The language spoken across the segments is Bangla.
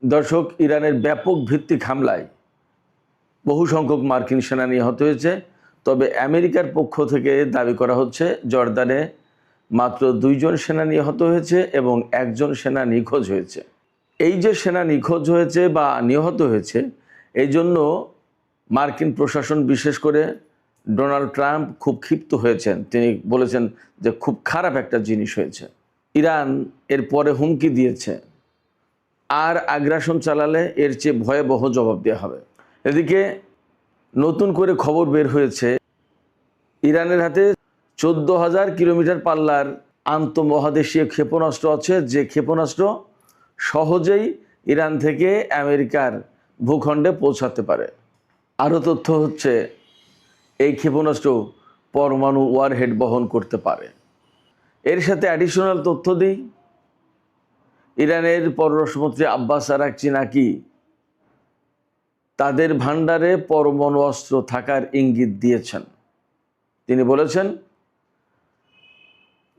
দর্শক, ইরানের ব্যাপক ভিত্তিক হামলায় বহু সংখ্যক মার্কিন সেনা নিহত হয়েছে। তবে আমেরিকার পক্ষ থেকে দাবি করা হচ্ছে জর্দানে মাত্র 2 জন সেনা নিহত হয়েছে এবং 1 জন সেনা নিখোঁজ হয়েছে। এই যে সেনা নিখোঁজ হয়েছে বা নিহত হয়েছে, এই জন্য মার্কিন প্রশাসন, বিশেষ করে ডোনাল্ড ট্রাম্প খুব ক্ষিপ্ত হয়েছেন। তিনি বলেছেন যে খুব খারাপ একটা জিনিস হয়েছে। ইরান এর পরে হুমকি দিয়েছে আর আগ্রাসন চালালে এর চেয়ে ভয়াবহ জবাব দেওয়া হবে। এদিকে নতুন করে খবর বের হয়েছে, ইরানের হাতে 14,000 কিলোমিটার পাল্লার আন্তঃমহাদেশীয় ক্ষেপণাস্ত্র আছে, যে ক্ষেপণাস্ত্র সহজেই ইরান থেকে আমেরিকার ভূখণ্ডে পৌঁছাতে পারে। আরও তথ্য হচ্ছে এই ক্ষেপণাস্ত্র পরমাণু ওয়ারহেড বহন করতে পারে। এর সাথে অ্যাডিশনাল তথ্য দিই, ইরানের পররাষ্ট্রমন্ত্রী আব্বাস আরাকচি নাকি তাদের ভাণ্ডারে পরমাণু অস্ত্র থাকার ইঙ্গিত দিয়েছেন। তিনি বলেছেন,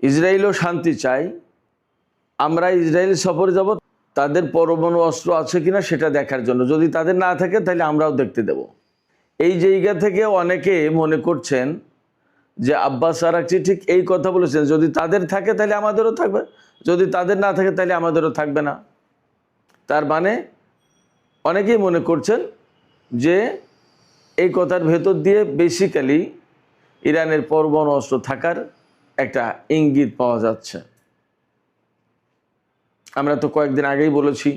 ইসরায়েলও শান্তি চায়, আমরা ইসরায়েল সফরে যাব তাদের পরমাণু অস্ত্র আছে কিনা সেটা দেখার জন্য। যদি তাদের না থাকে তাহলে আমরাও দেখতে দেব। এই জায়গা থেকে অনেকে মনে করছেন যে আব্বাস আরাকচি ঠিক এই কথা বলেছেন, যদি তাদের থাকে তাহলে আমাদেরও থাকবে, যদি তাদের না থাকে তাহলে আমাদেরও থাকবে না। তার মানে অনেকেই মনে করছেন যে এই কথার ভেতর দিয়ে বেসিক্যালি ইরানের পরমাণু অস্ত্র থাকার একটা ইঙ্গিত পাওয়া যাচ্ছে। আমরা তো কয়েকদিন আগেই বলেছি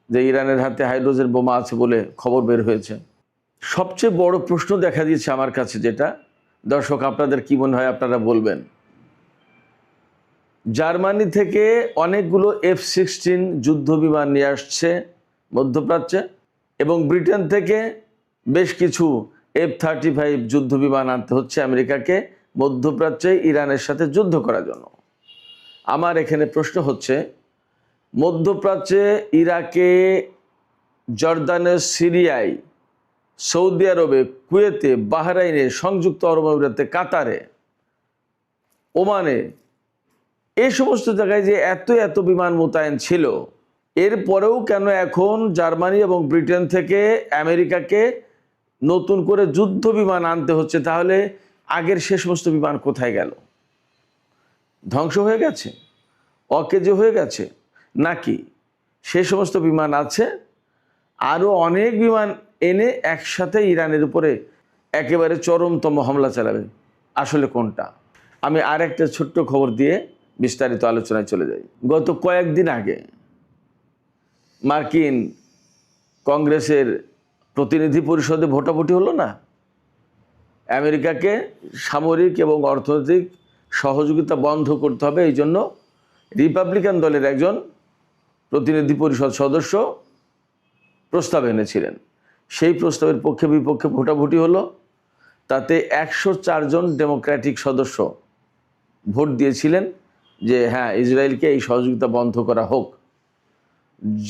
যে ইরানের হাতে হাইড্রোজেন বোমা আছে বলে খবর বের হয়েছে। সবচেয়ে বড় প্রশ্ন দেখা দিয়েছে আমার কাছে, যেটা দর্শক আপনাদের কি মনে হয় আপনারা বলবেন। জার্মানি থেকে অনেকগুলো F-16 যুদ্ধ বিমান নিয়ে আসছে মধ্যপ্রাচ্যে, এবং ব্রিটেন থেকে বেশ কিছু F-35 যুদ্ধ বিমান আনতে হচ্ছে আমেরিকাকে মধ্যপ্রাচ্যে ইরানের সাথে যুদ্ধ করার জন্য। আমার এখানে প্রশ্ন হচ্ছে, মধ্যপ্রাচ্যে, ইরাকে, জর্দানে, সিরিয়ায়, সৌদি আরবে, কুয়েতে, বাহরাইনে, সংযুক্ত আরব আমিরাতে, কাতারে, ওমানে, এই সমস্ত জায়গায় যে এত এত বিমান মোতায়েন ছিল, এরপরেও কেন এখন জার্মানি এবং ব্রিটেন থেকে আমেরিকাকে নতুন করে যুদ্ধ বিমান আনতে হচ্ছে? তাহলে আগের সে সমস্ত বিমান কোথায় গেল? ধ্বংস হয়ে গেছে, অকেজো হয়ে গেছে, নাকি সে সমস্ত বিমান আছে? আরও অনেক বিমান এনে একসাথে ইরানের উপরে একেবারে চরমতম হামলা চালাবে। আসলে কোনটা? আমি আর একটা ছোট্ট খবর দিয়ে বিস্তারিত আলোচনায় চলে যাই। গত কয়েকদিন আগে মার্কিন কংগ্রেসের প্রতিনিধি পরিষদে ভোটাভুটি হলো না? আমেরিকাকে সামরিক এবং অর্থনৈতিক সহযোগিতা বন্ধ করতে হবে, এই জন্য রিপাবলিকান দলের একজন প্রতিনিধি পরিষদ সদস্য প্রস্তাব এনেছিলেন। সেই প্রস্তাবের পক্ষে বিপক্ষে ভোটাভুটি হলো। তাতে 104 জন ডেমোক্র্যাটিক সদস্য ভোট দিয়েছিলেন যে হ্যাঁ, ইসরায়েলকে এই সহযোগিতা বন্ধ করা হোক।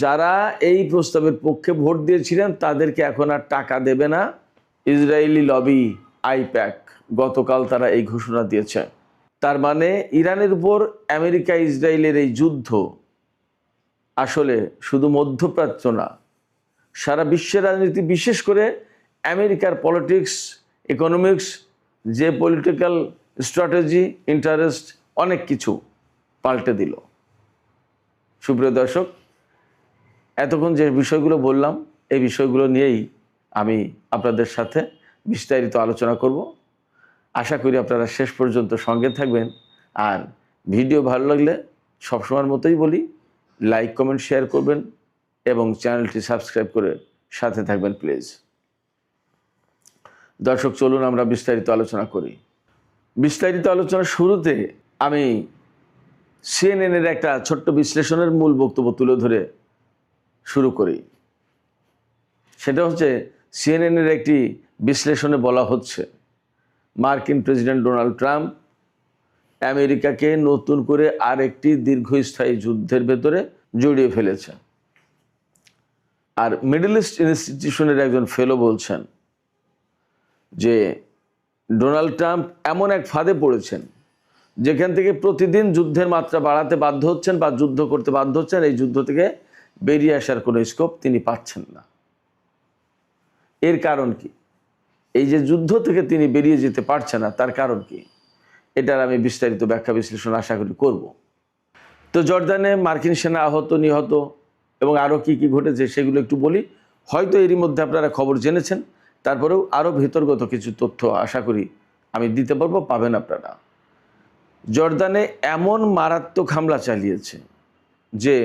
যারা এই প্রস্তাবের পক্ষে ভোট দিয়েছিলেন তাদেরকে এখন আর টাকা দেবে না ইসরায়েলি লবি আইপ্যাক। গতকাল তারা এই ঘোষণা দিয়েছে। তার মানে ইরানের উপর আমেরিকা ইসরায়েলের এই যুদ্ধ আসলে শুধু মধ্যপ্রাচ্য না, সারা বিশ্বের রাজনীতি, বিশেষ করে আমেরিকার পলিটিক্স, ইকোনমিক্স, যে পলিটিক্যাল স্ট্র্যাটেজি, ইন্টারেস্ট, অনেক কিছু পাল্টে দিল। সুপ্রিয় দর্শক, এতক্ষণ যে বিষয়গুলো বললাম, এই বিষয়গুলো নিয়েই আমি আপনাদের সাথে বিস্তারিত আলোচনা করব। আশা করি আপনারা শেষ পর্যন্ত সঙ্গে থাকবেন। আর ভিডিও ভালো লাগলে সবসময়ের মতোই বলি, লাইক, কমেন্ট, শেয়ার করবেন এবং চ্যানেলটি সাবস্ক্রাইব করে সাথে থাকবেন প্লিজ। দর্শক, চলুন আমরা বিস্তারিত আলোচনা করি। বিস্তারিত আলোচনার শুরুতে আমি সিএনএনের একটা ছোট্ট বিশ্লেষণের মূল বক্তব্য তুলে ধরে শুরু করি। সেটা হচ্ছে, সিএনএনের একটি বিশ্লেষণে বলা হচ্ছে মার্কিন প্রেসিডেন্ট ডোনাল্ড ট্রাম্প আমেরিকাকে নতুন করে আরেকটি দীর্ঘস্থায়ী যুদ্ধের ভেতরে জড়িয়ে ফেলেছে। আর মিডল ইস্ট ইনস্টিটিউশনের একজন ফেলো বলছেন যে ডোনাল্ড ট্রাম্প এমন এক ফাঁদে পড়েছেন যেখান থেকে প্রতিদিন যুদ্ধের মাত্রা বাড়াতে বাধ্য হচ্ছেন বা যুদ্ধ করতে বাধ্য হচ্ছেন। এই যুদ্ধ থেকে বেরিয়ে আসার কোনো স্কোপ তিনি পাচ্ছেন না। এর কারণ কি? এই যে যুদ্ধ থেকে তিনি বেরিয়ে যেতে পারছেন না, তার কারণ কি? এটার আমি বিস্তারিত ব্যাখ্যা বিশ্লেষণ আশা করি করব। তো জর্দানে মার্কিন সেনা আহত, নিহত এবং আরও কি কি ঘটেছে সেগুলো একটু বলি। হয়তো এরই মধ্যে আপনারা খবর জেনেছেন, তারপরেও আরও ভেতরগত কিছু তথ্য আশা করি আমি দিতে পারবো, পাবেন আপনারা। জর্দানে এমন মারাত্মক হামলা চালিয়েছে যে